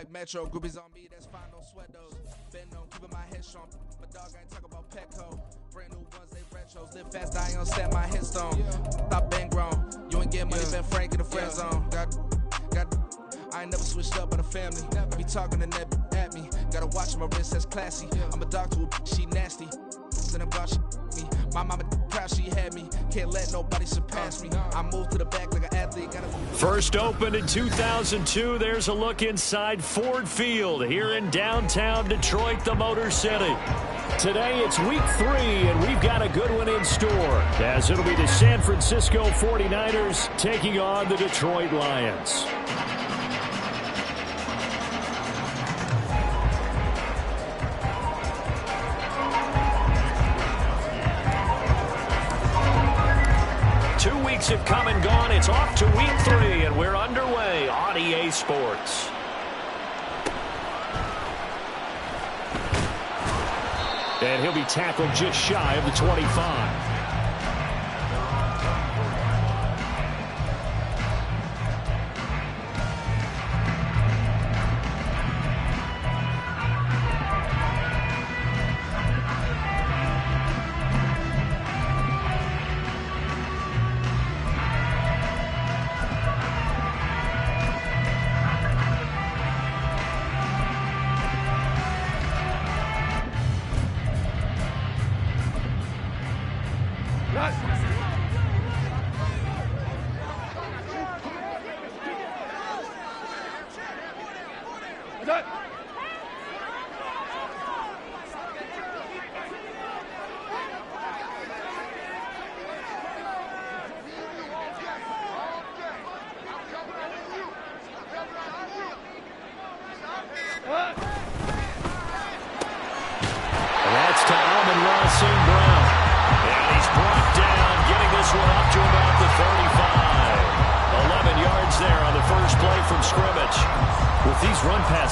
like Metro, groupies on me, that's fine, no sweat those. Been on, keeping my head strong. My dog ain't talk about Petco. Brand new ones, they retros. Live fast, I ain't on set my headstone. Stop been grown. You ain't get money, been frank in the friend zone. Got. I ain't never switched up on the family. I be talking to Neb at me. Gotta watch my wrist, that's classy. I'm a dog to a she nasty. Then I'm about me. My mama proud she had me. Can't let nobody surpass me. I move to the back like an athlete. First opened in 2002. There's a look inside Ford Field here in downtown Detroit, the Motor City. Today it's week 3, and we've got a good one in store, as it'll be the San Francisco 49ers taking on the Detroit Lions. Have come and gone. It's off to week 3, and we're underway on EA Sports. And he'll be tackled just shy of the 25.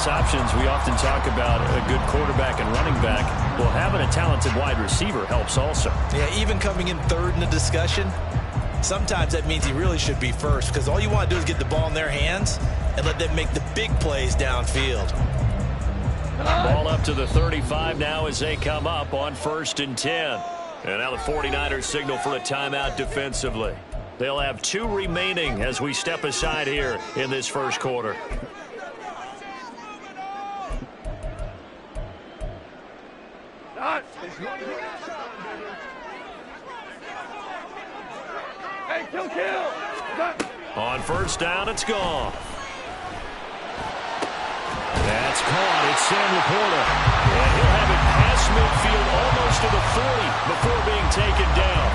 Options, we often talk about a good quarterback and running back. Well, having a talented wide receiver helps also. Yeah, even coming in third in the discussion, sometimes that means he really should be first, because all you want to do is get the ball in their hands and let them make the big plays downfield. Ball up to the 35 now as they come up on 1st and 10. And now the 49ers signal for a timeout defensively. They'll have 2 remaining as we step aside here in this first quarter. On 1st down, it's gone. That's caught. It's Sam Laporta. And he'll have it past midfield almost to the 40 before being taken down.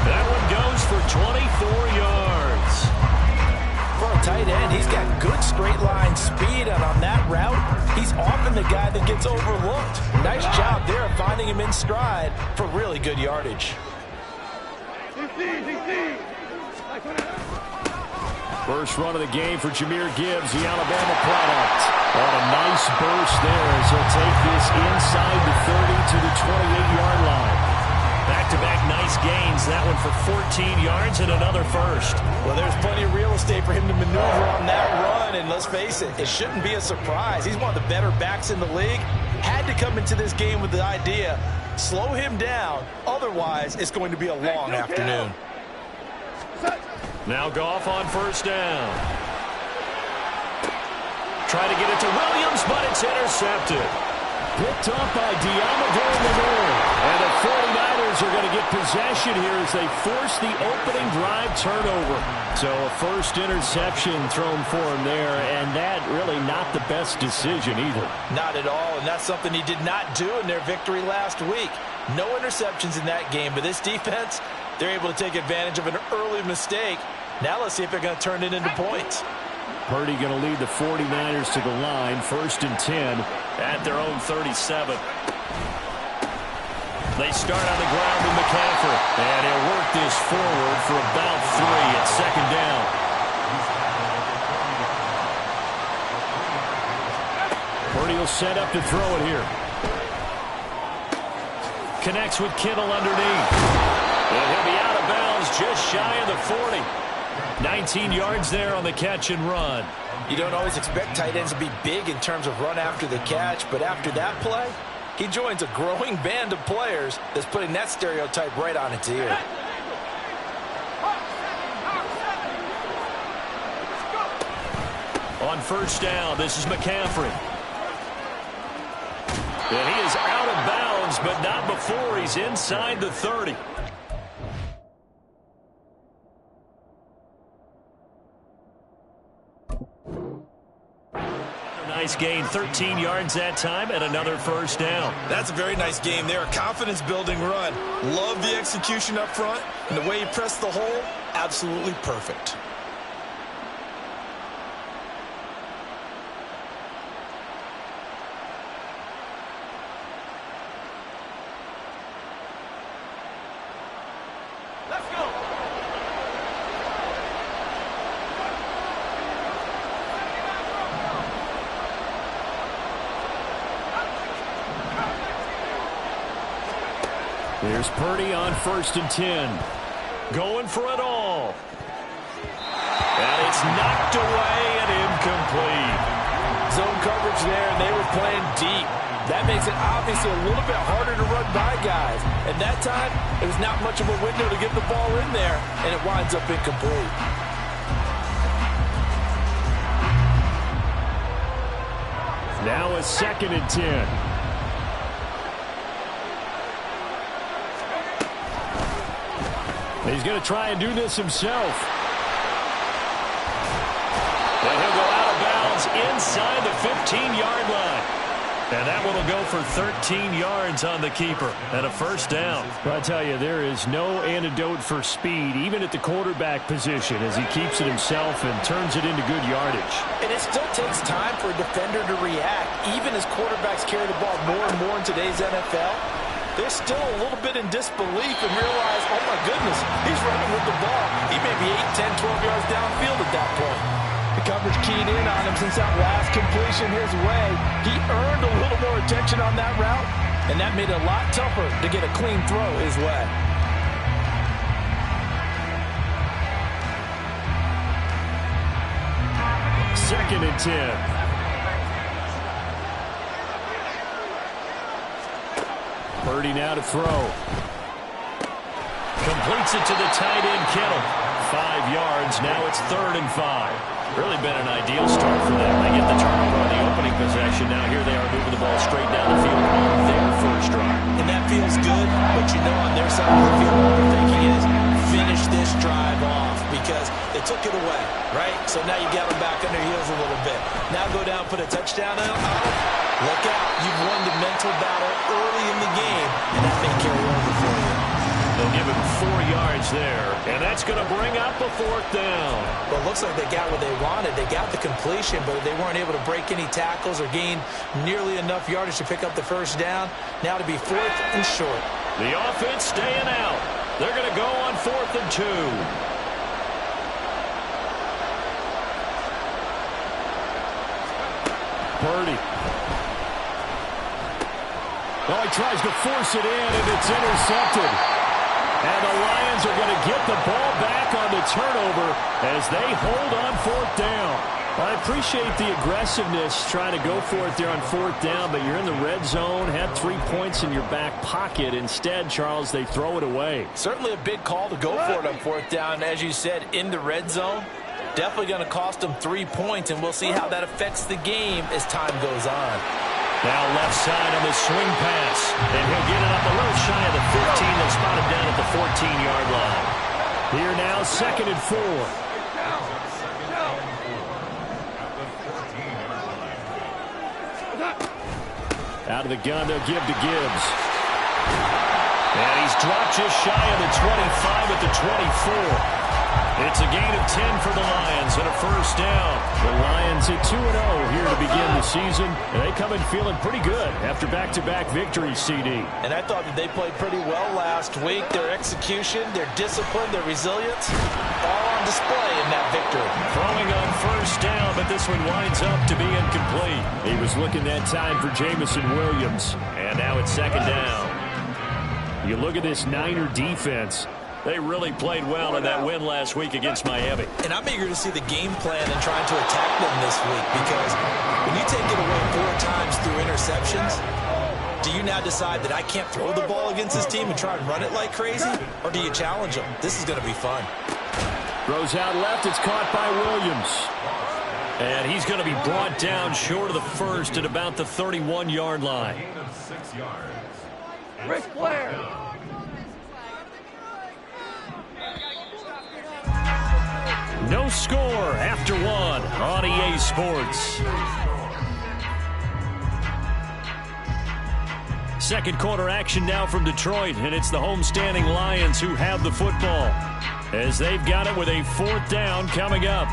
That one goes for 24 yards. For a tight end, he's got good straight line speed, and on that route, he's often the guy that gets overlooked. Nice job there of finding him in stride for really good yardage. First run of the game for Jahmyr Gibbs, the Alabama product. On a nice burst there as he'll take this inside the 30 to the 28-yard line. Back-to-back nice gains. That one for 14 yards and another first. Well, there's plenty of real estate for him to maneuver on that run, and let's face it, it shouldn't be a surprise. He's one of the better backs in the league. Had to come into this game with the idea, slow him down, otherwise it's going to be a long afternoon. Now Goff on 1st down. Try to get it to Williams, but it's intercepted. Picked up by Deommodore Lenoir. And the 49ers are going to get possession here as they force the opening drive turnover. So a first interception thrown for him there, and that really not the best decision either. Not at all, and that's something he did not do in their victory last week. No interceptions in that game, but this defense, they're able to take advantage of an early mistake. Now let's see if they're going to turn it into points. Purdy going to lead the 49ers to the line, 1st and 10 at their own 37. They start on the ground with McCaffrey, and he'll work this forward for about 3 at 2nd down. Purdy will set up to throw it here. Connects with Kittle underneath. And he'll be out of bounds just shy of the 40. 19 yards there on the catch and run. You don't always expect tight ends to be big in terms of run after the catch, but after that play, he joins a growing band of players that's putting that stereotype right on its ear. On first down, this is McCaffrey. And he is out of bounds, but not before he's inside the 30. Nice gain, 13 yards that time, and another first down. That's a very nice game there. A confidence-building run. Love the execution up front, and the way he pressed the hole, absolutely perfect. Here's Purdy on 1st and 10. Going for it all. And it's knocked away and incomplete. Zone coverage there, and they were playing deep. That makes it obviously a little bit harder to run by guys. And that time, it was not much of a window to get the ball in there, and it winds up incomplete. Now a 2nd and 10. He's going to try and do this himself. And he'll go out of bounds inside the 15-yard line. And that one will go for 13 yards on the keeper and a first down. Well, I tell you, there is no antidote for speed, even at the quarterback position, as he keeps it himself and turns it into good yardage. And it still takes time for a defender to react, even as quarterbacks carry the ball more and more in today's NFL. They're still a little bit in disbelief and realize, oh my goodness, he's running with the ball. He may be 8, 10, 12 yards downfield at that point. The coverage keyed in on him since that last completion his way. He earned a little more attention on that route, and that made it a lot tougher to get a clean throw his way. Second and 10. Purdy now to throw. Completes it to the tight end, Kittle. 5 yards. Now it's 3rd and 5. Really been an ideal start for them. They get the turnover on the opening possession. Now here they are moving the ball straight down the field on their first drive. And that feels good, but you know on their side of the field what they're thinking is finish this drive off because they took it away, right? So now you got them back on their heels a little bit. Now go down, put a touchdown on them. Look out. You've won the mental battle early in the game, and that may carry over for you. They'll give him 4 yards there, and that's going to bring up a 4th down. Well, it looks like they got what they wanted. They got the completion, but they weren't able to break any tackles or gain nearly enough yardage to pick up the first down. Now to be 4th and short. The offense staying out. They're going to go on 4th and 2. Purdy. Well, he tries to force it in, and it's intercepted. And the Lions are going to get the ball back on the turnover as they hold on 4th down. Well, I appreciate the aggressiveness trying to go for it there on 4th down, but you're in the red zone, had 3 points in your back pocket. Instead, Charles, they throw it away. Certainly a big call to go for it on 4th down. As you said, in the red zone. Definitely going to cost them 3 points, and we'll see how that affects the game as time goes on. Now left side on the swing pass. And he'll get it up a little shy of the 15. They'll spot him down at the 14-yard line. Here now, 2nd and 4. Out of the gun, they'll give to Gibbs. And he's dropped just shy of the 25 at the 24. It's a gain of 10 for the Lions and a first down. The Lions at 2-0 here to begin the season. And they come in feeling pretty good after back-to-back victories, CD. And I thought that they played pretty well last week. Their execution, their discipline, their resilience, all on display in that victory. Throwing on first down, but this one winds up to be incomplete. He was looking that time for Jameson Williams. And now it's 2nd down. You look at this Niner defense. They really played well in that win last week against Miami. And I'm eager to see the game plan and trying to attack them this week, because when you take it away 4 times through interceptions, do you now decide that I can't throw the ball against this team and try and run it like crazy? Or do you challenge them? This is going to be fun. Throws out left. It's caught by Williams. And he's going to be brought down short of the first at about the 31-yard line. Ric Flair. No score after 1 on EA Sports. Second quarter action now from Detroit, and it's the homestanding Lions who have the football as they've got it with a 4th down coming up.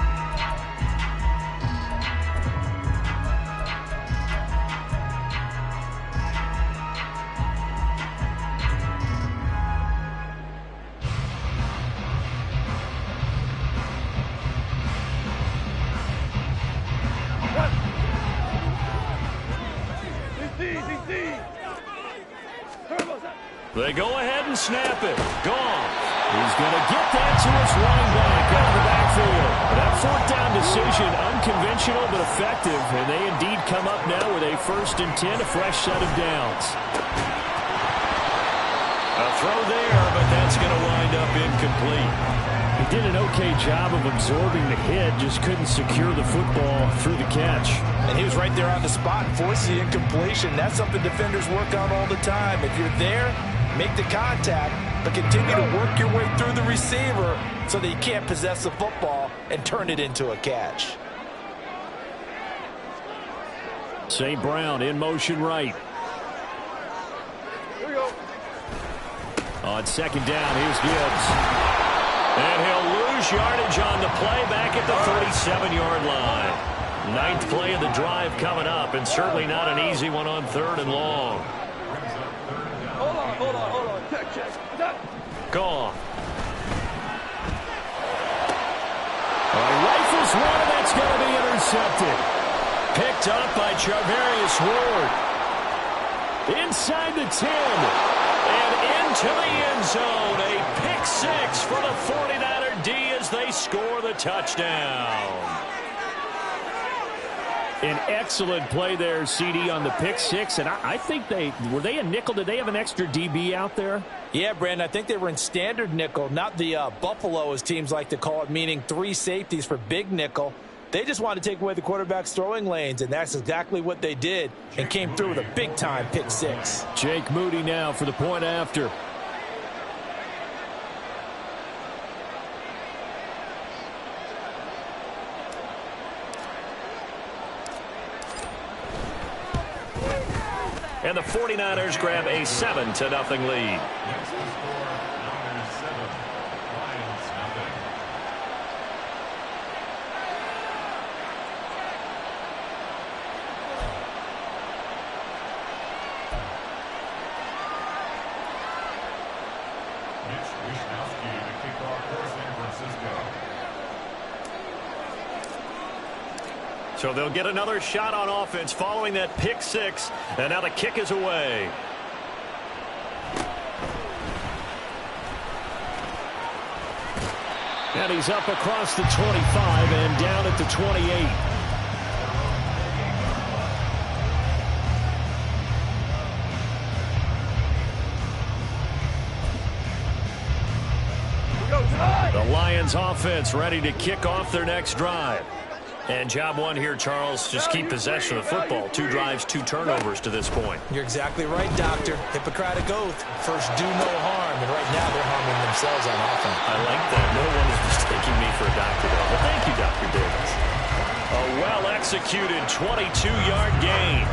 They go ahead and snap it. Gone. He's going to get that to his running back out of the backfield. That 4th down decision, unconventional but effective, and they indeed come up now with a 1st and 10, a fresh set of downs. A throw there, but that's going to wind up incomplete. He did an okay job of absorbing the hit, just couldn't secure the football through the catch. And he was right there on the spot, forcing the incompletion. That's something defenders work on all the time. If you're there, make the contact, but continue to work your way through the receiver so that you can't possess the football and turn it into a catch. St. Brown in motion right. Here we go. On 2nd down, here's Gibbs. And he'll lose yardage on the play back at the 37-yard line. 9th play of the drive coming up, and certainly not an easy one on 3rd and long. Hold on. Check. Gone. Rifles one, that's going to be intercepted. Picked up by Charvarius Ward. Inside the 10. And into the end zone. A pick 6 for the 49er D as they score the touchdown. An excellent play there, CD, on the pick 6. And I think were they a nickel? Did they have an extra DB out there? Yeah, Brandon, I think they were in standard nickel, not the Buffalo, as teams like to call it, meaning 3 safeties for big nickel. They just wanted to take away the quarterback's throwing lanes, and that's exactly what they did, and came through with a big-time pick 6. Jake Moody now for the point after. And the 49ers grab a 7-0 lead. So they'll get another shot on offense following that pick 6. And now the kick is away. And he's up across the 25 and down at the 28. The Lions offense ready to kick off their next drive. And job one here, Charles, just keep possession of the football. 2 drives, 2 turnovers to this point. You're exactly right, Doctor. Hippocratic oath. First, do no harm. And right now, they're harming themselves on offense. I like that. No one is mistaking me for a doctor, though. Well, thank you, Dr. Davis. A well-executed 22-yard gain.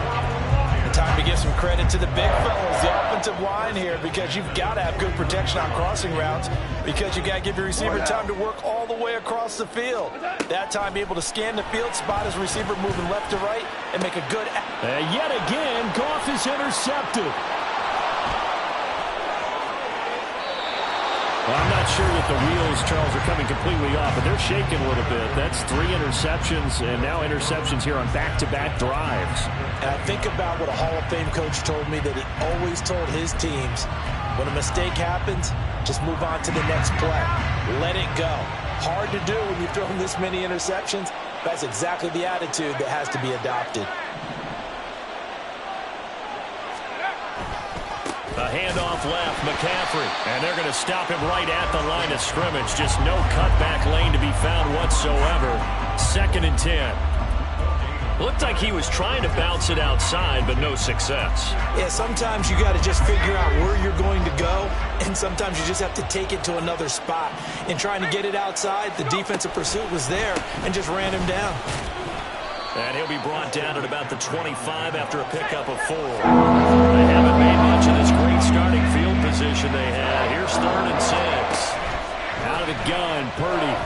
Time to give some credit to the big fellas, the offensive line here, because you've got to have good protection on crossing routes, because you got to give your receiver time to work all the way across the field. That time, be able to scan the field, spot his receiver moving left to right, and make a good... Yet again, Goff is intercepted. Well, I'm not sure that the wheels, Charles, are coming completely off, but they're shaking a little bit. That's 3 interceptions, and now interceptions here on back-to-back drives. And I think about what a Hall of Fame coach told me, that he always told his teams, when a mistake happens, Just move on to the next play. Let it go. Hard to do when you've thrown this many interceptions. That's exactly the attitude that has to be adopted. A handoff left, McCaffrey. And they're going to stop him right at the line of scrimmage. Just no cutback lane to be found whatsoever. 2nd and 10. Looked like he was trying to bounce it outside, but no success. Yeah, sometimes you got to just figure out where you're going to go, and sometimes you just have to take it to another spot. In trying to get it outside, the defensive pursuit was there and just ran him down. And he'll be brought down at about the 25 after a pickup of 4. They haven't made much of this great starting field position they had. Here's 3rd and 6. Out of the gun, Purdy.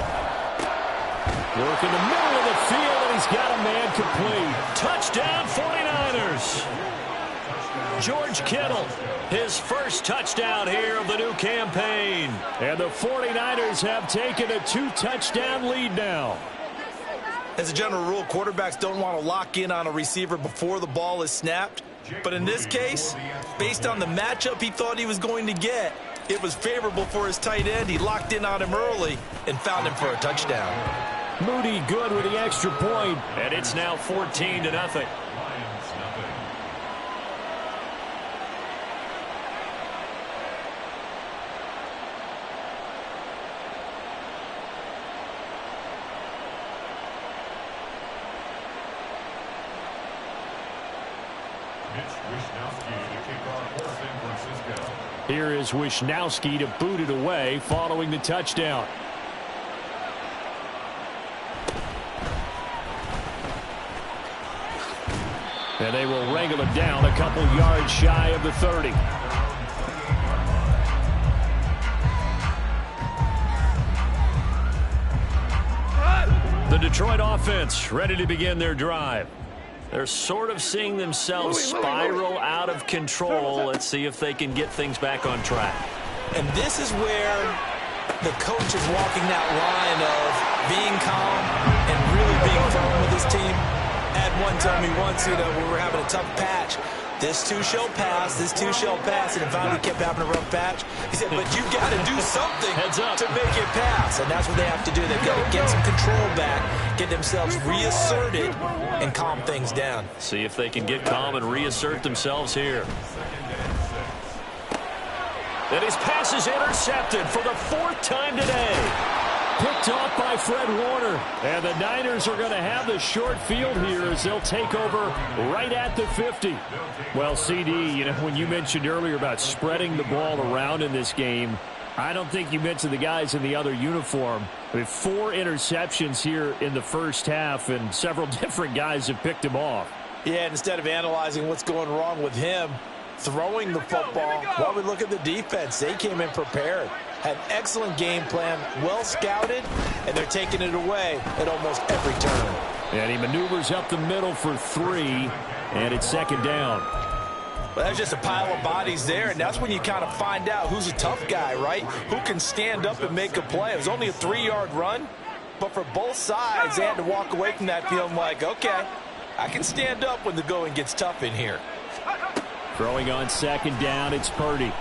Work in the middle of the field, and he's got a man complete. Touchdown, 49ers. George Kittle, his first touchdown here of the new campaign. And the 49ers have taken a 2-touchdown lead now. As a general rule, quarterbacks don't want to lock in on a receiver before the ball is snapped. But in this case, based on the matchup he thought he was going to get, it was favorable for his tight end. He locked in on him early and found him for a touchdown. Moody good with the extra point, and it's now 14-0. Here is Wishnowski to boot it away following the touchdown. And they will wrangle it down a couple yards shy of the 30. The Detroit offense ready to begin their drive. They're sort of seeing themselves spiral out of control. Let's see if they can get things back on track. And this is where the coach is walking that line of being calm and really being firm with his team. Had one tell me once, we were having a tough patch. This too shall pass, this too shall pass. And finally kept having a rough patch. He said, but you've got to do something to make it pass. And that's what they have to do. They've got to get some control back, get themselves reasserted, and calm things down. See if they can get calm and reassert themselves here. And his pass is intercepted for the 4th time today. Picked off by Fred Warner. And the Niners are going to have the short field here as they'll take over right at the 50. Well, CD, when you mentioned earlier about spreading the ball around in this game, I don't think you mentioned the guys in the other uniform. With 4 interceptions here in the first half, and several different guys have picked him off. Yeah, instead of analyzing what's going wrong with him, throwing the football, while we look at the defense, they came in prepared. Had an excellent game plan, well scouted, and they're taking it away at almost every turn. And he maneuvers up the middle for 3, and it's 2nd down. Well, that's just a pile of bodies there, and that's when you kind of find out who's a tough guy, right? Who can stand up and make a play. It was only a 3-yard run, but for both sides, they had to walk away from that feeling like, okay, I can stand up when the going gets tough in here. Throwing on 2nd down, it's Purdy.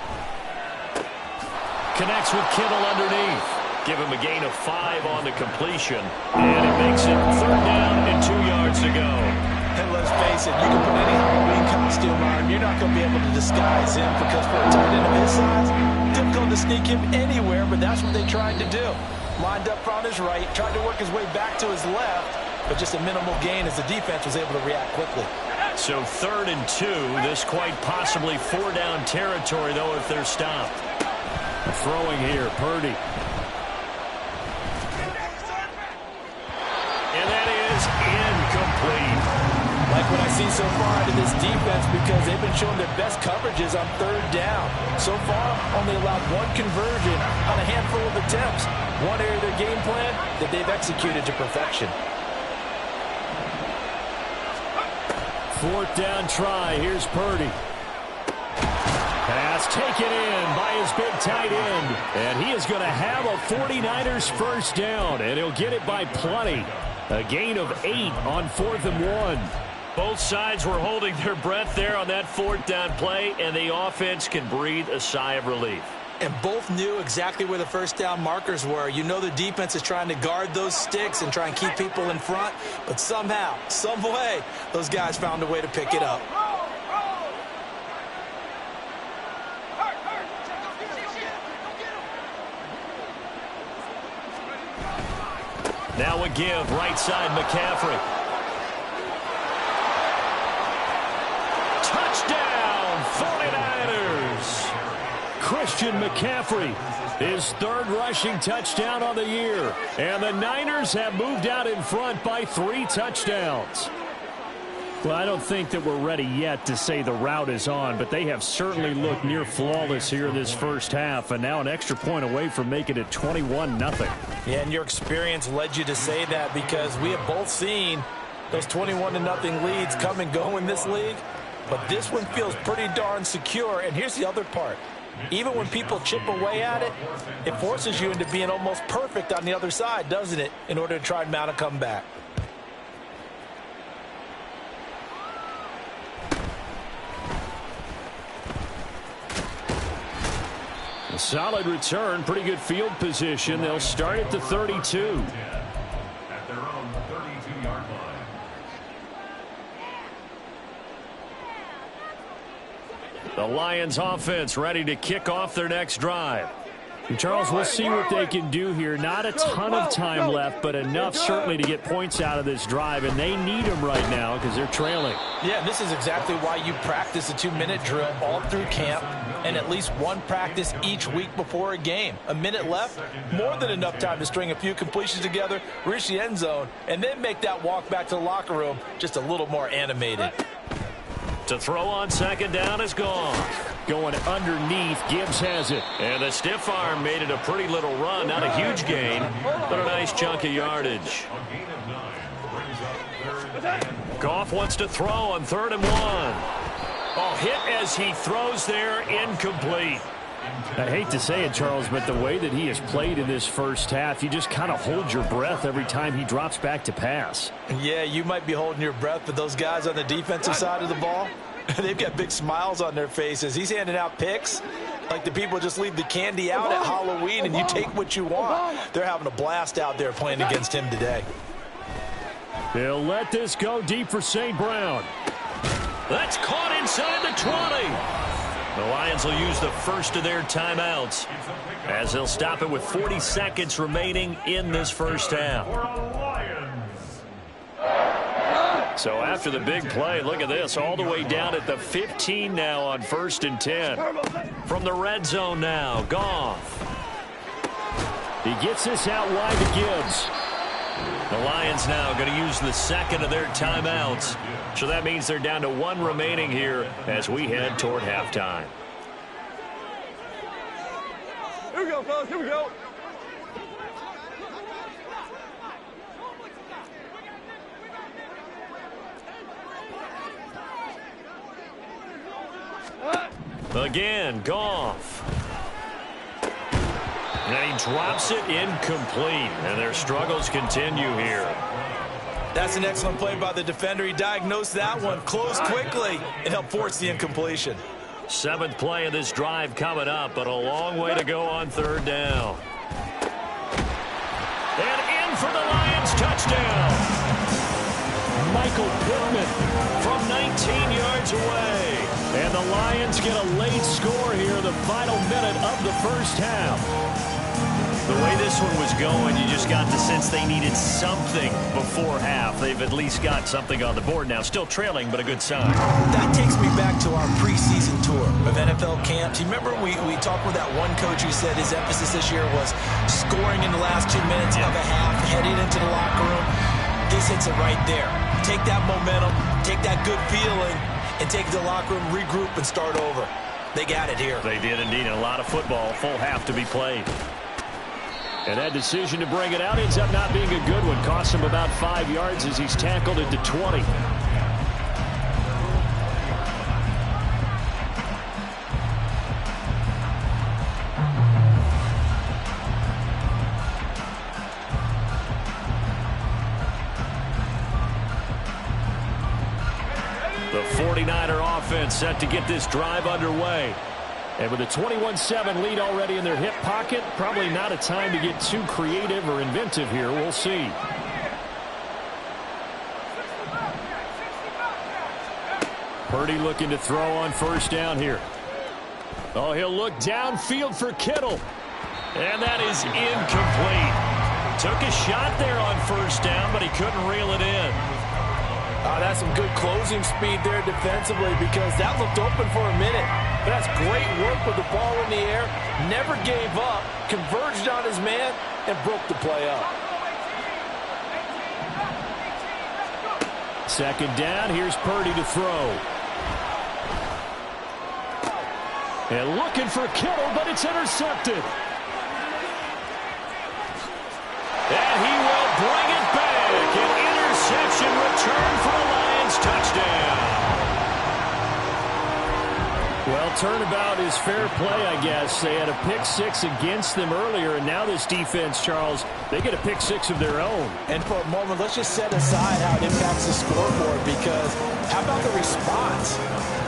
Connects with Kittle underneath. Give him a gain of 5 on the completion. And it makes it 3rd down and 2 yards to go. And let's face it, you can put any Halloween costume on him. You're not going to be able to disguise him because for a tight end of his size, difficult to sneak him anywhere, but that's what they tried to do. Lined up on his right, tried to work his way back to his left, but just a minimal gain as the defense was able to react quickly. So 3rd and 2. This quite possibly 4-down territory, though, if they're stopped. Throwing here, Purdy. And that is incomplete. Like what I see so far out of this defense, because they've been showing their best coverages on 3rd down. So far, only allowed 1 conversion on a handful of attempts. One area of their game plan that they've executed to perfection. 4th down try. Here's Purdy. Pass taken in by his big tight end. And he is going to have a 49ers first down. And he'll get it by plenty. A gain of 8 on 4th and 1. Both sides were holding their breath there on that 4th down play. And the offense can breathe a sigh of relief. And both knew exactly where the first down markers were. You know the defense is trying to guard those sticks and try and keep people in front. But somehow, some way, those guys found a way to pick it up. Now a give, right side, McCaffrey. Touchdown, 49ers! Christian McCaffrey, his third rushing touchdown on the year. And the Niners have moved out in front by 3 touchdowns. Well, I don't think that we're ready yet to say the route is on, but they have certainly looked near flawless here this first half, and now an extra point away from making it 21-0. Yeah, and your experience led you to say that, because we have both seen those 21-0 leads come and go in this league, but this one feels pretty darn secure. And here's the other part. Even when people chip away at it, it forces you into being almost perfect on the other side, doesn't it, in order to try and mount a comeback. A solid return, pretty good field position. They'll start at the 32. At their own 32-yard line. The Lions offense ready to kick off their next drive. And Charles, we'll see what they can do here. Not a ton of time left, but enough certainly to get points out of this drive, and they need them right now because they're trailing. Yeah, and this is exactly why you practice a 2-minute drill all through camp and at least one practice each week before a game. A minute left, more than enough time to string a few completions together, reach the end zone, and then make that walk back to the locker room just a little more animated. To throw on second down is gone. Going underneath, Gibbs has it. And the stiff arm made it a pretty little run. Not a huge gain, but a nice chunk of yardage. Goff wants to throw on 3rd and 1. Oh, hit as he throws there, incomplete. I hate to say it, Charles, but the way that he has played in this first half, you just kind of hold your breath every time he drops back to pass. Yeah, you might be holding your breath, but those guys on the defensive side of the ball, they've got big smiles on their faces. He's handing out picks like the people just leave the candy out at Halloween and you take what you want. They're having a blast out there playing against him today. They'll let this go deep for St. Brown. That's caught inside the 20. The Lions will use the first of their timeouts as they'll stop it with 40 seconds remaining in this first half. So after the big play, look at this, all the way down at the 15 now on 1st and 10. From the red zone now, Goff. He gets this out wide to Gibbs. The Lions now going to use the second of their timeouts. So that means they're down to 1 remaining here as we head toward halftime. Here we go, fellas. Here we go. Again, Goff. And he drops it incomplete. And their struggles continue here. That's an excellent play by the defender. He diagnosed that one, closed quickly, and helped force the incompletion. 7th play of this drive coming up, but a long way to go on 3rd down. And in for the Lions touchdown. Michael Pittman from 19 yards away. And the Lions get a late score here in the final minute of the first half. The way this one was going, you just got the sense they needed something before half. They've at least got something on the board now. Still trailing, but a good sign. That takes me back to our preseason tour of NFL camps. You remember we talked with that one coach who said his emphasis this year was scoring in the last 2 minutes of a half, heading into the locker room. This hits it right there. Take that momentum, take that good feeling, and take it to the locker room, regroup, and start over. They got it here. They did indeed. A lot of football, full half to be played. And that decision to bring it out ends up not being a good one. Cost him about 5 yards as he's tackled it to 20. The 49er offense set to get this drive underway. And with a 21-7 lead already in their hip pocket, probably not a time to get too creative or inventive here. We'll see. Purdy looking to throw on first down here. Oh, he'll look downfield for Kittle. And that is incomplete. Took a shot there on first down, but he couldn't reel it in. That's some good closing speed there defensively because that looked open for a minute. But that's great work with the ball in the air. Never gave up, converged on his man, and broke the play up. Second down, here's Purdy to throw. And looking for Kittle, but it's intercepted. And he will bring it back. An interception return for a Lions touchdown. Well, turnabout is fair play, I guess. They had a pick six against them earlier, and now this defense, Charles, they get a pick six of their own. And for a moment, let's just set aside how it impacts the scoreboard, because how about the response?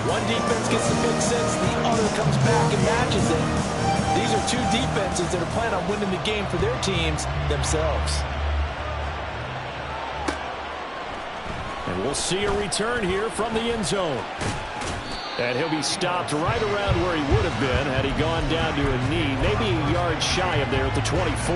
One defense gets the pick six, the other comes back and matches it. These are two defenses that are planning on winning the game for their teams themselves. And we'll see a return here from the end zone. And he'll be stopped right around where he would have been had he gone down to a knee, maybe a yard shy of there at the 24.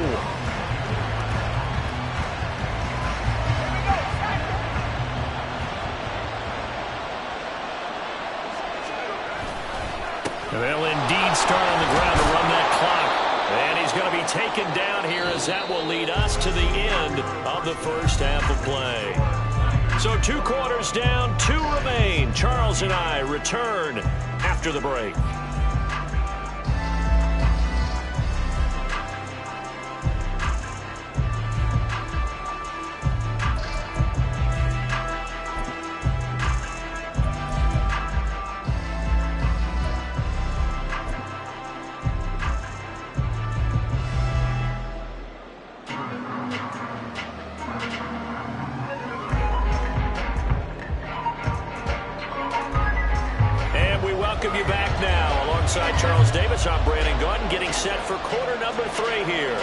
And they'll indeed start on the ground to run that clock. And he's going to be taken down here as that will lead us to the end of the first half of play. So 2 quarters down, 2 remain. Charles and I return after the break. Welcome you back now. Alongside Charles Davis, I'm Brandon Gaudin, getting set for quarter number 3 here.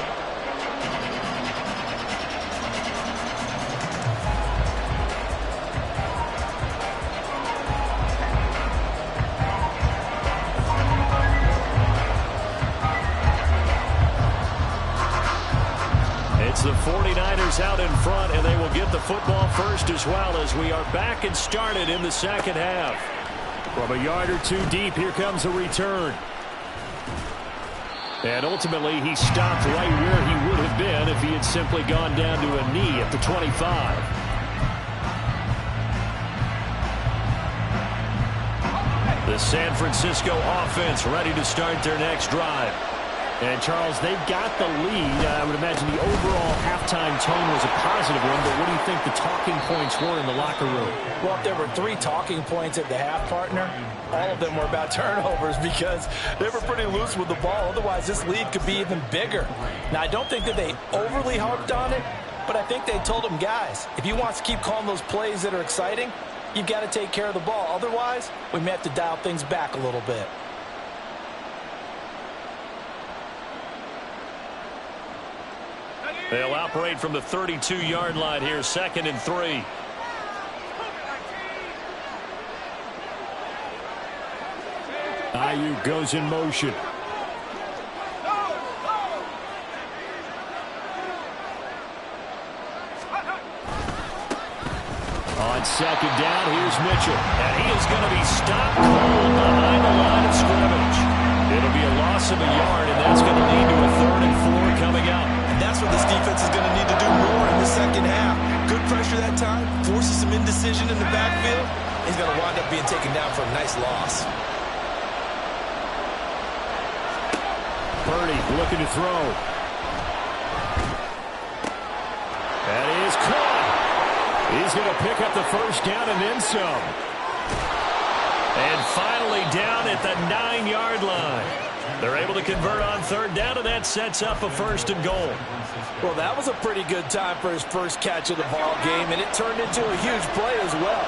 It's the 49ers out in front, and they will get the football first as well as we are back and started in the second half. From a yard or 2 deep, here comes a return. And ultimately, he stopped right where he would have been if he had simply gone down to a knee at the 25. The San Francisco offense ready to start their next drive. And, Charles, they've got the lead. I would imagine the overall halftime tone was a positive one, but what do you think the talking points were in the locker room? Well, if there were 3 talking points at the half, partner, all of them were about turnovers because they were pretty loose with the ball. Otherwise, this lead could be even bigger. Now, I don't think that they overly harped on it, but I think they told them, guys, if you want to keep calling those plays that are exciting, you've got to take care of the ball. Otherwise, we may have to dial things back a little bit. They'll operate from the 32-yard line here, 2nd and 3. Ayuk goes in motion. On 2nd down, here's Mitchell. And he is going to be stopped cold behind the line of scrimmage. It'll be a loss of a yard, and that's going to lead to a 3rd and 4 coming up. And that's what this defense is going to need to do more in the second half. Good pressure that time, forces some indecision in the backfield. He's going to wind up being taken down for a nice loss. Purdy looking to throw. That is caught. He's going to pick up the first down and then some. And finally down at the 9-yard line. They're able to convert on 3rd down, and that sets up a 1st and goal. Well, that was a pretty good time for his first catch of the ball game, and it turned into a huge play as well.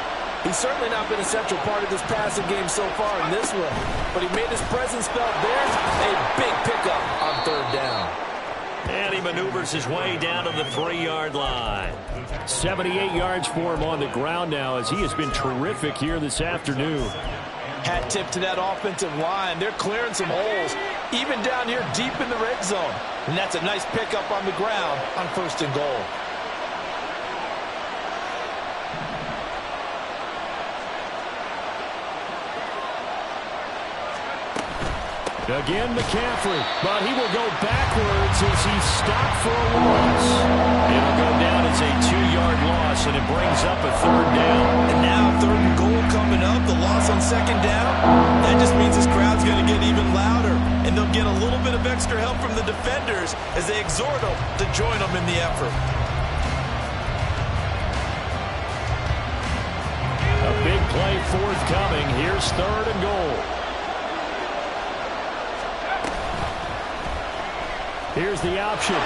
He's certainly not been a central part of this passing game so far in this one, but he made his presence felt there. A big pickup on third down. And he maneuvers his way down to the 3-yard line. 78 yards for him on the ground now as he has been terrific here this afternoon. Hat tip to that offensive line. They're clearing some holes, even down here deep in the red zone. And that's a nice pickup on the ground on 1st and goal. Again, McCaffrey, but he will go backwards as he's stopped for a loss. It'll go down as a 2-yard loss, and it brings up a 3rd down. And now 3rd and goal coming up, the loss on 2nd down. That just means this crowd's going to get even louder, and they'll get a little bit of extra help from the defenders as they exhort them to join them in the effort. A big play forthcoming. Here's 3rd and goal. Here's the option. And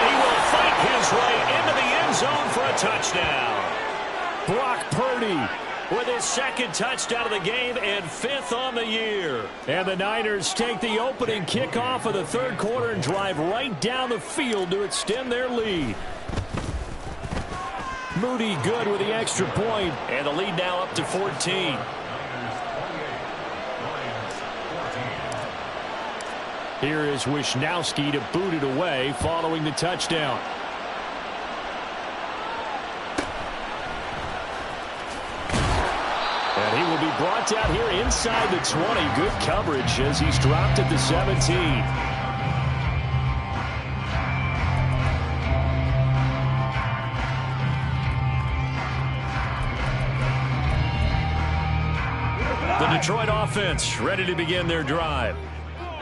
he will fight his way into the end zone for a touchdown. Brock Purdy with his 2nd touchdown of the game and 5th on the year. And the Niners take the opening kickoff of the 3rd quarter and drive right down the field to extend their lead. Moody good with the extra point, and the lead now up to 14. Here is Wisnowski to boot it away following the touchdown. And he will be brought down here inside the 20. Good coverage as he's dropped at the 17. The Detroit offense ready to begin their drive.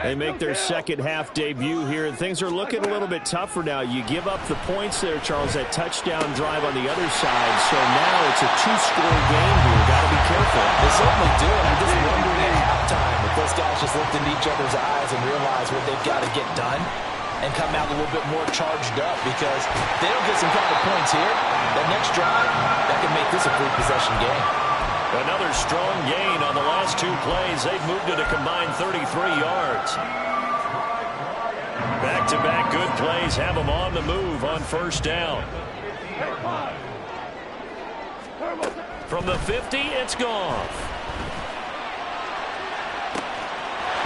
They make their 2nd half debut here, and things are looking a little bit tougher now. You give up the points there, Charles, that touchdown drive on the other side. So now it's a 2-score game here. Got to be careful. They certainly do it. I'm just wondering at halftime if those guys just looked into each other's eyes and realize what they've got to get done and come out a little bit more charged up, because if they don't get some kind of points here, that next drive, that can make this a 3-possession game. Another strong gain on the last 2 plays. They've moved it a combined 33 yards. Back-to-back good plays have them on the move on 1st down. From the 50, it's Goff.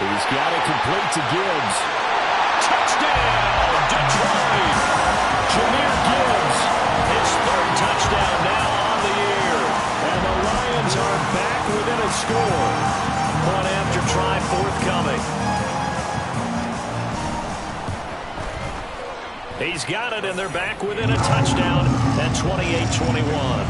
He's got it complete to Gibbs. Touchdown, Detroit! Jahmyr Gibbs, his 3rd touchdown now on the year. And the Lions are back within a score. Point after try forthcoming. He's got it, and they're back within a touchdown at 28-21.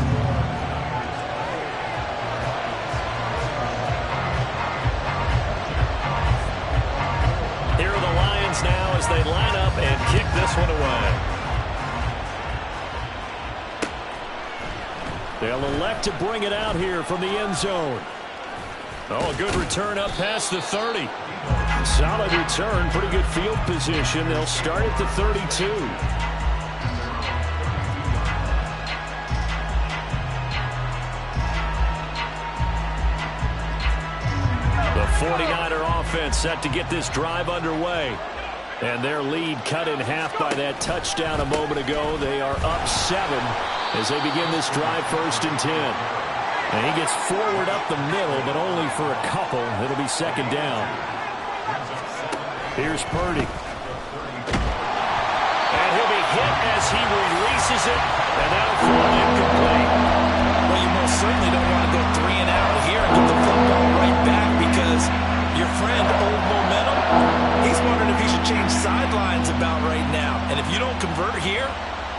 Here are the Lions now as they line up and kick this one away. They'll elect to bring it out here from the end zone. Oh, a good return up past the 30. Solid return, pretty good field position. They'll start at the 32. The 49er offense set to get this drive underway. And their lead cut in half by that touchdown a moment ago. They are up 7 as they begin this drive 1st and 10. And he gets forward up the middle, but only for a couple. It'll be 2nd down. Here's Purdy. And he'll be hit as he releases it, and that'll fall incomplete. Well, you most certainly don't want to go 3 and out here and get the football right back, because your friend, Old Momentum, he's wondering if he should change sidelines about right now. And if you don't convert here,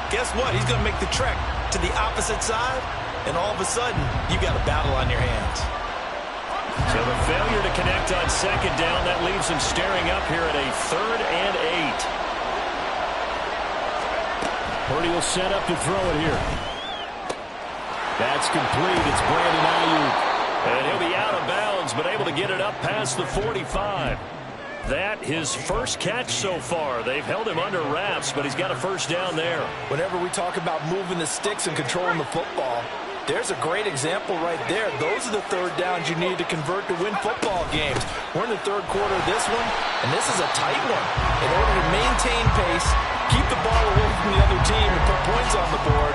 guess what? He's going to make the trek to the opposite side, and all of a sudden, you got a battle on your hands. So the failure to connect on 2nd down, that leaves him staring up here at a 3rd and 8. Purdy will set up to throw it here. That's complete. It's Brandon Ayuk. And he'll be out of bounds, but able to get it up past the 45. that his first catch so far. They've held him under wraps, but he's got a first down there. Whenever we talk about moving the sticks and controlling the football, there's a great example right there. Those are the third downs you need to convert to win football games. We're in the third quarter of this one, and this is a tight one. In order to maintain pace, keep the ball away from the other team, and put points on the board,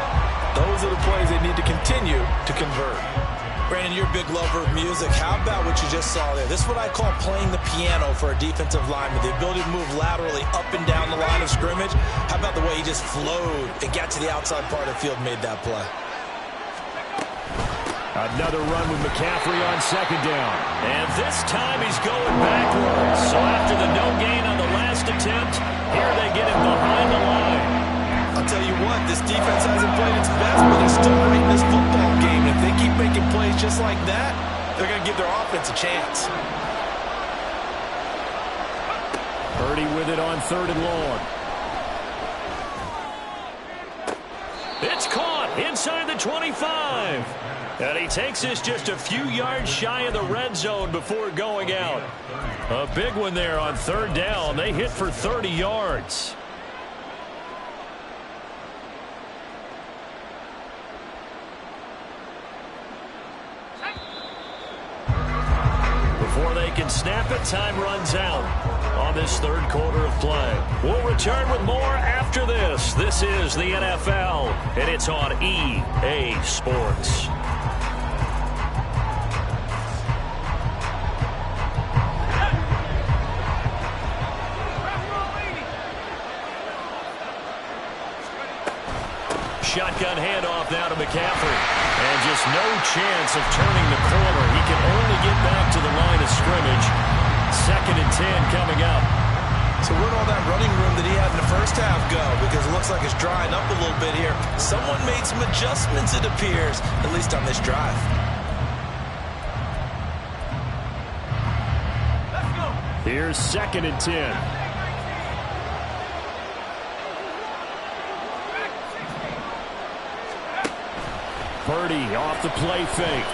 those are the plays they need to continue to convert. Brandon, you're a big lover of music. How about what you just saw there? This is what I call playing the piano for a defensive lineman. The ability to move laterally up and down the line of scrimmage. How about the way he just flowed and got to the outside part of the field and made that play? Another run with McCaffrey on second down. And this time he's going backwards. So after the no gain on the last attempt, here they get him behind the line. I'll tell you what, this defense hasn't played its best, but they're still right in this football game. If they keep making plays just like that, they're going to give their offense a chance. Purdy with it on third and long. It's caught inside the 25. And he takes this just a few yards shy of the red zone before going out. A big one there on third down. They hit for 30 yards. Before they can snap it, time runs out on this third quarter of play. We'll return with more after this. This is the NFL, and it's on EA Sports. Shotgun handoff now to McCaffrey. And just no chance of turning the corner. He can only get back to the line of scrimmage. 2nd and 10 coming up. So where'd all that running room that he had in the first half go? Because it looks like it's drying up a little bit here. Someone made some adjustments, it appears, at least on this drive. Here's 2nd and 10. Purdy off the play fake.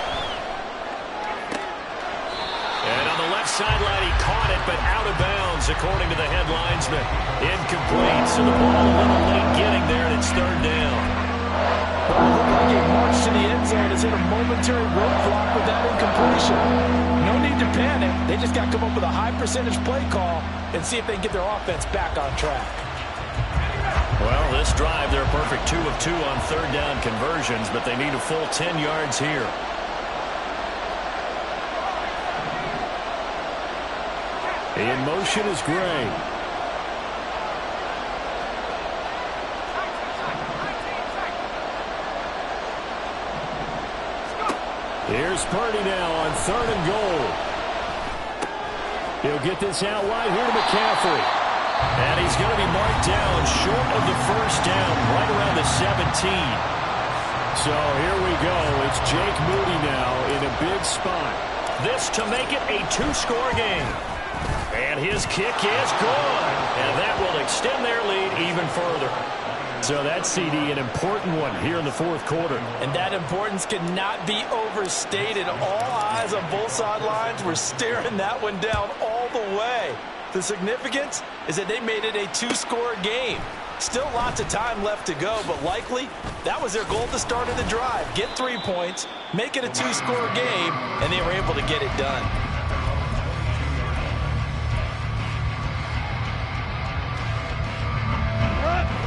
And on the left sideline, he caught it, but out of bounds, according to the head linesman. Incomplete, so the ball a little late getting there, and it's third down. Well, it looked like a march to the end zone has hit a momentary roadblock with that incompletion. No need to panic. They just got to come up with a high percentage play call and see if they can get their offense back on track. Well, this drive, they're a perfect 2 of 2 on third down conversions, but they need a full 10 yards here. In motion is Gray. Here's Purdy now on third and goal. He'll get this out wide here to McCaffrey. And he's going to be marked down short of the first down, right around the 17. So here we go. It's Jake Moody now in a big spot. This to make it a 2-score game. And his kick is good. And that will extend their lead even further. So that, CD, an important one here in the fourth quarter. And that importance cannot be overstated. All eyes on both sidelines were staring that one down all the way. The significance is that they made it a 2-score game. Still lots of time left to go, but likely that was their goal at the start of the drive. Get 3 points, make it a 2-score game, and they were able to get it done.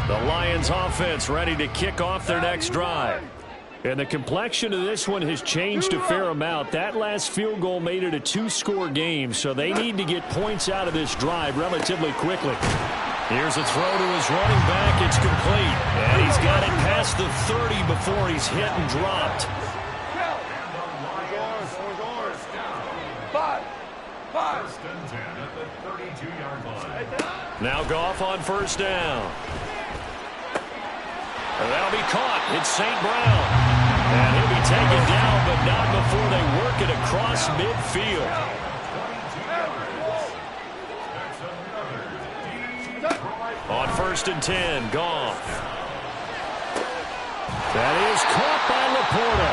The Lions offense ready to kick off their next drive. And the complexion of this one has changed a fair amount. That last field goal made it a 2-score game, so they need to get points out of this drive relatively quickly. Here's a throw to his running back. It's complete. And he's got it past the 30 before he's hit and dropped. Now Goff on first down. That'll be caught. It's St. Brown. And he'll be taken down, but not before they work it across midfield. On 1st and 10, Goff. That is caught by Laporta.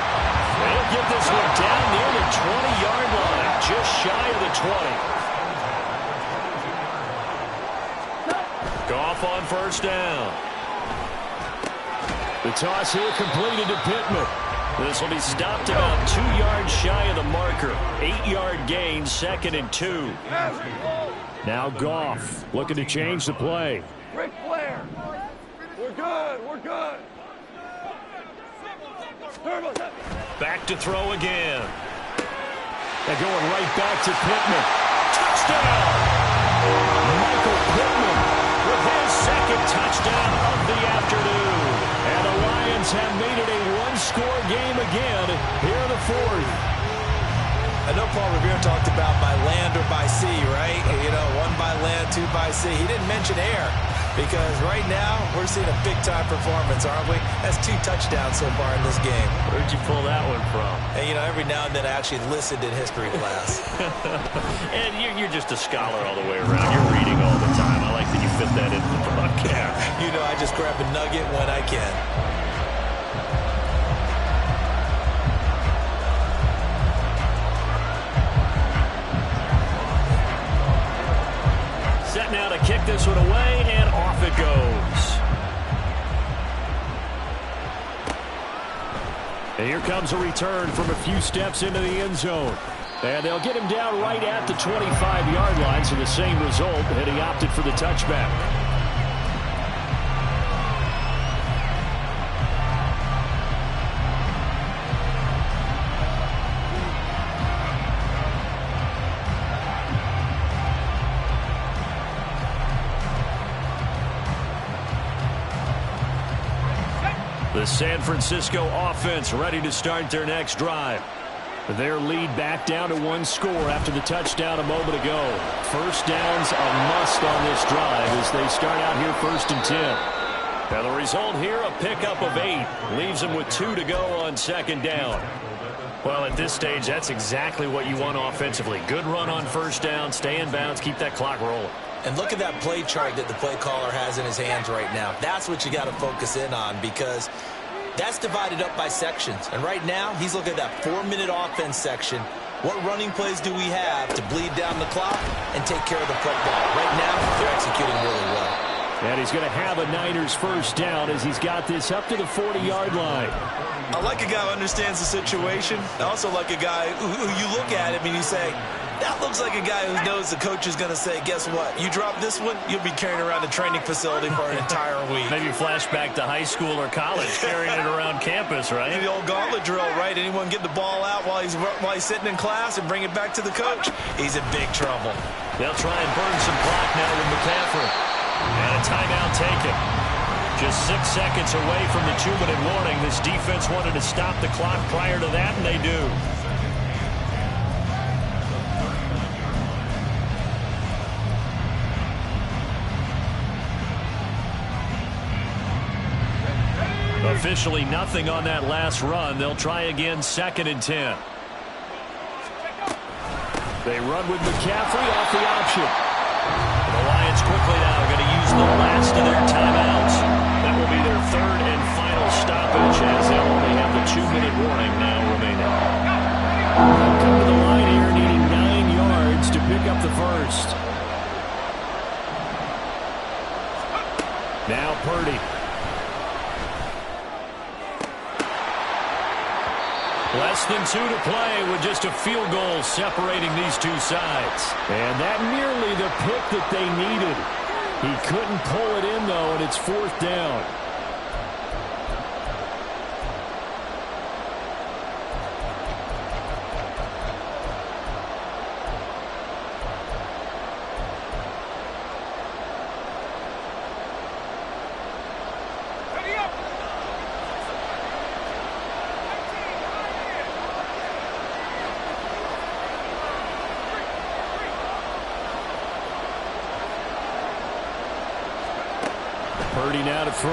They'll get this one down near the 20-yard line, just shy of the 20. first down. The toss here completed to Pittman. This will be stopped about 2 yards shy of the marker. 8-yard gain, 2nd and 2. Now Goff looking to change the play. Ric Flair. We're good. We're good. Back to throw again. They're going right back to Pittman. Touchdown! Michael Pittman with his 2nd touchdown of the afternoon. And the Lions have made it a one-score game again here in the 4th. I know Paul Revere talked about by land or by sea, right? You know, 1 by land, 2 by sea. He didn't mention air because right now we're seeing a big-time performance, aren't we? That's 2 touchdowns so far in this game. Where'd you pull that one from? And, you know, every now and then I actually listened in history class. And you're just a scholar all the way around. You're reading all the time. I like that you fit that into the broadcast. You know, I just grab a nugget when I can. Set now to kick this one away, and off it goes. And here comes a return from a few steps into the end zone. And they'll get him down right at the 25-yard line, so the same result, and he opted for the touchback. The San Francisco offense ready to start their next drive. Their lead back down to 1 score after the touchdown a moment ago. First down's a must on this drive as they start out here 1st and 10. Now the result here, a pickup of 8. Leaves them with 2 to go on 2nd down. Well, at this stage, that's exactly what you want offensively. Good run on 1st down, stay in bounds, keep that clock rolling. And look at that play chart that the play caller has in his hands right now. That's what you got to focus in on because that's divided up by sections. And right now, he's looking at that 4-minute offense section. What running plays do we have to bleed down the clock and take care of the football? Right now, they're executing really well. And he's going to have a Niners first down as he's got this up to the 40-yard line. I like a guy who understands the situation. I also like a guy who you look at him and you say, that looks like a guy who knows the coach is going to say, guess what? You drop this one, you'll be carrying around the training facility for an entire week. Maybe flashback to high school or college, carrying it around campus, right? The old gauntlet drill, right? Anyone get the ball out while he's sitting in class and bring it back to the coach? He's in big trouble. They'll try and burn some clock now with McCaffrey. And a timeout taken. Just 6 seconds away from the 2-minute warning. This defense wanted to stop the clock prior to that, and they do. Officially nothing on that last run. They'll try again 2nd and 10. They run with McCaffrey off the option. The Lions quickly now are going to use the last of their timeouts. That will be their 3rd and final stoppage as they'll only have the 2-minute warning now remaining. They'll come to the line here needing 9 yards to pick up the first. Now Purdy. Less than 2 to play with just a field goal separating these two sides. And that nearly the pick that they needed. He couldn't pull it in, though, and it's 4th down. Purdy now to throw.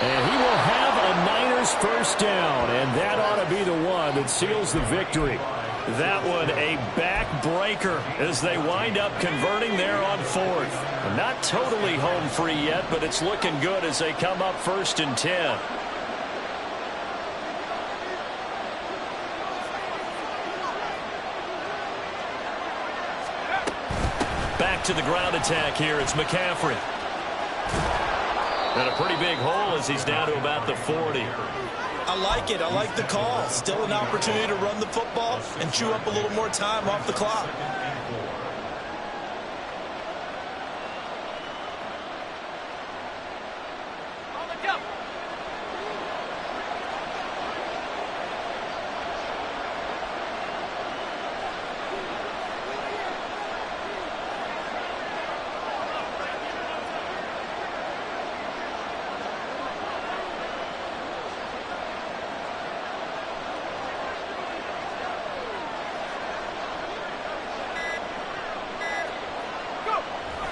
And he will have a Niners first down, and that ought to be the one that seals the victory. That one a backbreaker as they wind up converting there on 4th. Not totally home free yet, but it's looking good as they come up 1st and 10. Back to the ground attack here. It's McCaffrey. And a pretty big hole as he's down to about the 40. I like it. I like the call. Still an opportunity to run the football and chew up a little more time off the clock.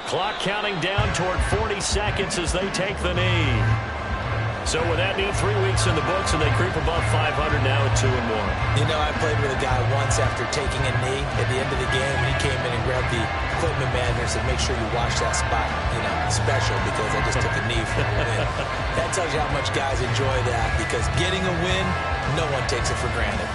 Clock counting down toward 40 seconds as they take the knee. So with that knee 3 weeks in the books, and they creep above 500 now at 2-1. You know, I played with a guy once after taking a knee. At the end of the game, he came in and grabbed the equipment manager and said, make sure you watch that spot, you know, special, because I just took a knee for a win. That tells you how much guys enjoy that, because getting a win, no one takes it for granted.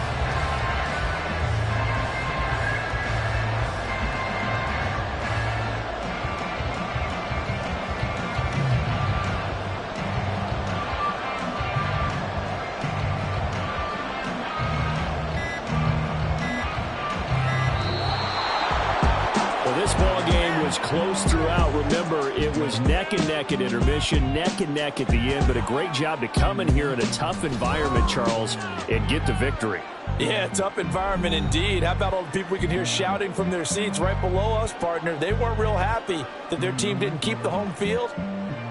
This ball game was close throughout. Remember, it was neck and neck at intermission, neck and neck at the end, but a great job to come in here in a tough environment, Charles, and get the victory. Yeah, tough environment indeed. How about all the people we can hear shouting from their seats right below us, partner? They weren't real happy that their team didn't keep the home field.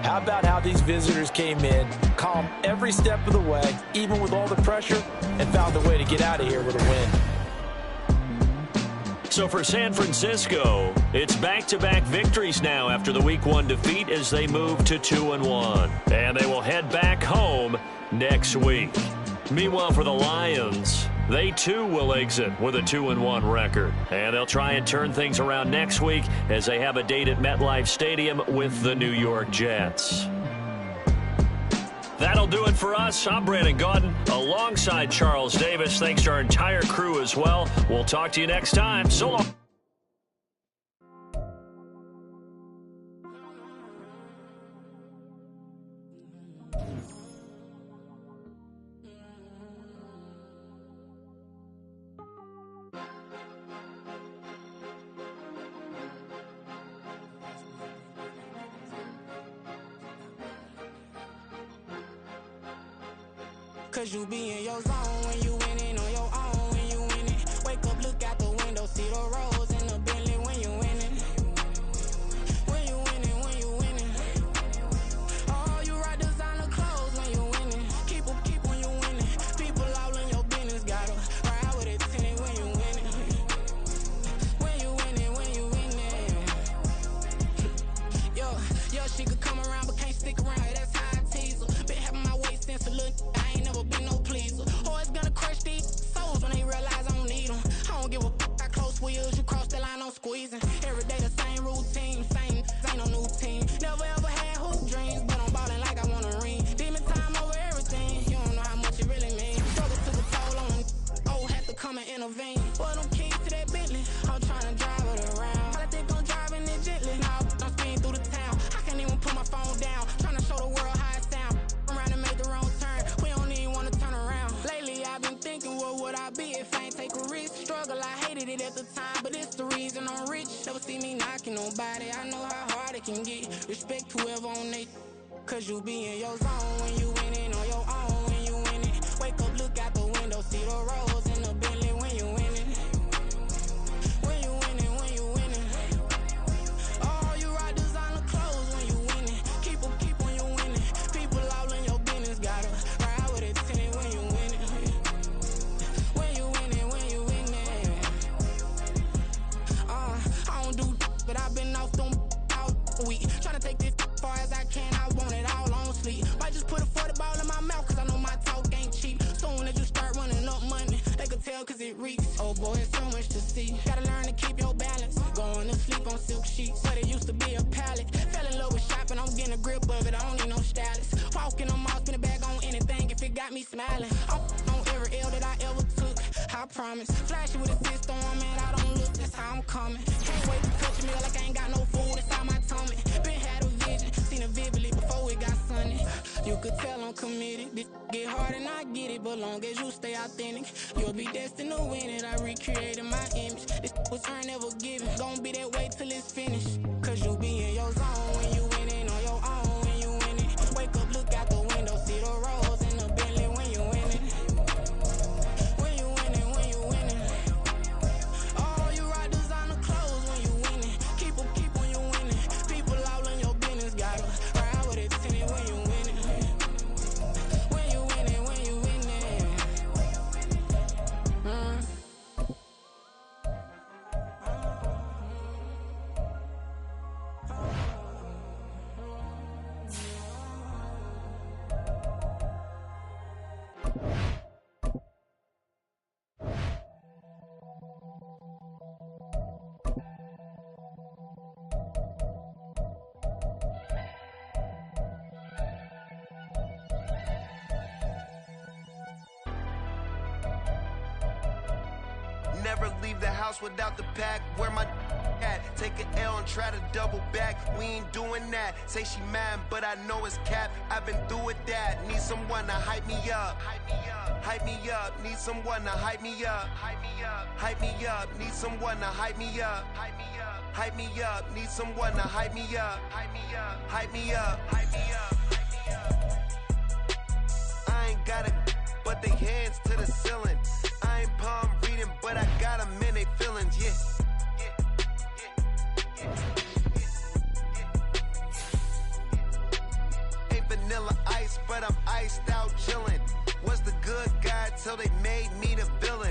How about how these visitors came in, calm every step of the way, even with all the pressure, and found a way to get out of here with a win. So for San Francisco, it's back-to-back victories now after the Week 1 defeat as they move to 2-1. And they will head back home next week. Meanwhile, for the Lions, they too will exit with a 2-1 record. And they'll try and turn things around next week as they have a date at MetLife Stadium with the New York Jets. That'll do it for us. I'm Brandon Gaudin alongside Charles Davis. Thanks to our entire crew as well. We'll talk to you next time. So long. Cause you be in your zone when you winning on your own when you winning. Wake up, look out the window, see the roads in the Bentley when you winning. When you winning, when you winning. Oh, you rock designer clothes when you winning. Keep when you winning. People all in your business, gotta ride with it tinted when you winning. When you winning, when you winning. Yo, she could come around but can't stick around. That's how I tease her. Been having my waist since a little. I ain't never been no pleaser. Always gonna crush these souls when they realize I don't need them. I don't give a f***. I close wheels, you cross the line, I'm squeezing. Every day the same routine, same, ain't no new team. Never ever had hoop dreams, but I'm ballin' like I want a ring. Demon time over everything, you don't know how much it really means. Struggle took a toll on them, oh, had to come and intervene. Boy, them keys to that Bentley, I'm tryna drive it around. I think I'm driving it gently, now I'm speeding through the town. I can't even put my phone down, tryna show the world how it sound. Around and make the wrong turn, we don't even wanna turn around. Lately I've been thinking, what would I be if I ain't take a risk? Struggle, I hated it at the time, but it's the reason I'm rich. Never see me knocking nobody, I know how hard it can get. Respect whoever on they, cause you be in your zone when you winning on your own when you winning. Wake up, look out the window, see the roads in the Bentley when you winning. When you winning, when you winning. Oh, you rock designer clothes when you winning. Keep when you winning. People all in your business, gotta ride with it tinted when you winning. When you winning, when you winning. I don't do but I've been off them all week. Tryna take this far as I can, I want it all on sleep. Might just put a 40 ball in my mouth, cause I know my talk ain't cheap. Soon as you start running up money, they could tell cause it reeks. Oh boy, it's so much to see. Gotta learn to keep your balance. Going to sleep on silk sheets, but it used to be a pallet. Fell in love with shopping, I'm getting a grip of it, I don't need no stylist. Walking on mall, spin a bag on anything if it got me smiling. I'm on every L that I ever took, I promise. Flashy with a system, man, I don't look, that's how I'm coming. Can't wait to touch a meal like I ain't got no food inside my tummy. Been had a vision, seen it vividly. could tell I'm committed. This get hard and I get it, but long as you stay authentic, you'll be destined to win it. I recreated my image. This was earned, never given. Gonna be that way till it's finished. Cause you be in your zone when you winning on your own when you win it. Wake up, look out the window, see the rose in the Bentley when you win it. When you winning, when you winning. Oh, you rock designer clothes when you winning. Keep when you winning. People all in your business, gotta ride with it tinted when you winning. When you winning, when you winning. Never leave the house without the pack. Where my at? Take an L and try to double back. We ain't doing that. Say she mad, but I know it's cap. I've been through with that. Need someone to hype me up. Hype me up. Need someone to hype me up. Hype me up. Need someone to hype me up. Hype me up. Need someone to hype me up. Hype me up. I ain't got it, but they hands to the ceiling. I ain't palm reading, but I got them in they feelings, yeah. Ain't vanilla ice, but I'm iced out chillin'. Was the good guy till they made me the villain.